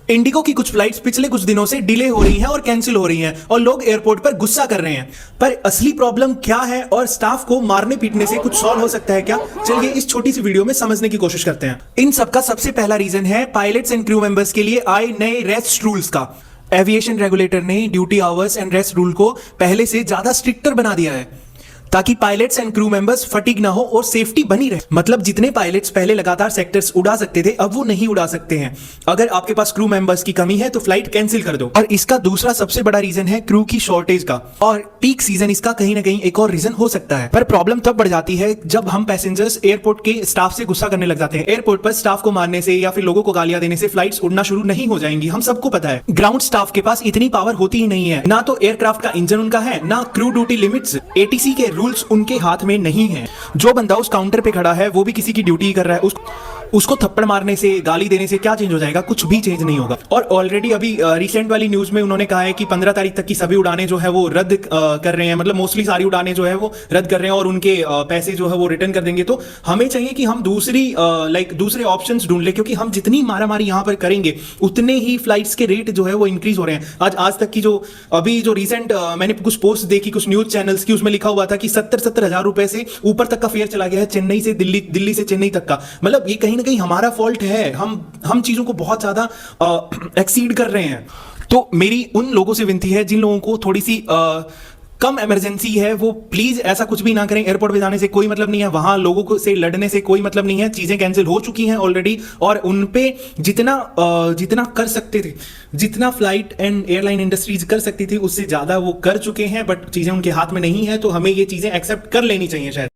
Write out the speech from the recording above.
Indigo की कुछ flights पिछले कुछ दिनों से डिले हो रही हैं और कैंसिल हो रही हैं और लोग एयरपोर्ट पर गुस्सा कर रहे हैं। पर असली प्रॉब्लम क्या है और स्टाफ को मारने पीटने से कुछ सॉल्व हो सकता है क्या? चलिए इस छोटी सी वीडियो में समझने की कोशिश करते हैं। इन सब का सबसे पहला रीजन है पायलट्स एंड क्रू मेंबर्स के लिए आए नए रेस्ट रूल्स का। एविएशन रेगुलेटर ने duty hours and rest rule को पहले से ज्यादा स्ट्रिक्टर बना दिया है ताकि pilots and crew members fatigue ना हो और सेफ्टी बनी रहे। मतलब जितने पायलट्स पहले लगातार सेक्टर्स उड़ा सकते थे अब वो नहीं उड़ा सकते हैं। अगर आपके पास क्रू मेंबर्स की कमी है तो फ्लाइट कैंसिल कर दो। और इसका दूसरा सबसे बड़ा रीजन है क्रू की शॉर्टेज का, और पीक सीजन इसका कहीं ना कहीं एक और रीजन हो सकता है। पर प्रॉब्लम तब बढ़ जाती है जब हम पैसेंजर्स एयरपोर्ट के स्टाफ से गुस्सा करने लग जाते हैं। एयरपोर्ट पर स्टाफ को मारने से या फिर लोगों को गालियां देने से फ्लाइट्स उड़ना शुरू नहीं हो जाएंगी, हम सबको पता है। ग्राउंड स्टाफ के पास इतनी पावर होती ही नहीं है, ना तो एयरक्राफ्ट का इंजन उनका है, ना क्रू ड्यूटी लिमिट्स, एटीसी के रूल्स उनके हाथ में नहीं है। जो बंदा उस काउंटर पे खड़ा है वो भी किसी की ड्यूटी कर रहा है, उसको थप्पड़ मारने से गाली देने से क्या चेंज हो जाएगा? कुछ भी चेंज नहीं होगा। और ऑलरेडी अभी रिसेंट वाली न्यूज में उन्होंने कहा है कि 15 तारीख तक की सभी उड़ानें जो है वो रद्द कर रहे हैं, मतलब मोस्टली सारी उड़ानें जो है वो रद्द कर रहे हैं और उनके पैसे जो है वो रिटर्न कर देंगे। तो हमें चाहिए कि हम दूसरे ऑप्शंस ढूंढ ले, क्योंकि हम जितनी मारामारी यहां पर करेंगे उतने ही फ्लाइट्स के रेट जो है वो इंक्रीज हो रहे हैं। आज तक की जो रिसेंट मैंने कुछ पोस्ट देखी कुछ न्यूज चैनल्स की, उसमें लिखा हुआ था कि 70 हजार रुपए से ऊपर तक का फेयर चला गया है चेन्नई से दिल्ली, दिल्ली से चेन्नई तक का। मतलब ये कहीं ना कहीं हमारा फॉल्ट है, हम चीजों को बहुत ज्यादा एक्सीड कर रहे हैं। तो मेरी उन लोगों से विनती है जिन लोगों को थोड़ी सी कम इमरजेंसी है वो प्लीज ऐसा कुछ भी ना करें। एयरपोर्ट पे जाने से कोई मतलब नहीं है, वहां लोगों को से लड़ने से कोई मतलब नहीं है। चीजें कैंसिल हो चुकी हैं ऑलरेडी और उन पे जितना कर सकते थे, जितना फ्लाइट एंड एयरलाइन इंडस्ट्रीज कर सकती थी उससे ज्यादा वो कर चुके हैं। बट चीजें उनके हाथ में नहीं है, तो हमें ये चीजें एक्सेप्ट कर लेनी चाहिए शायद।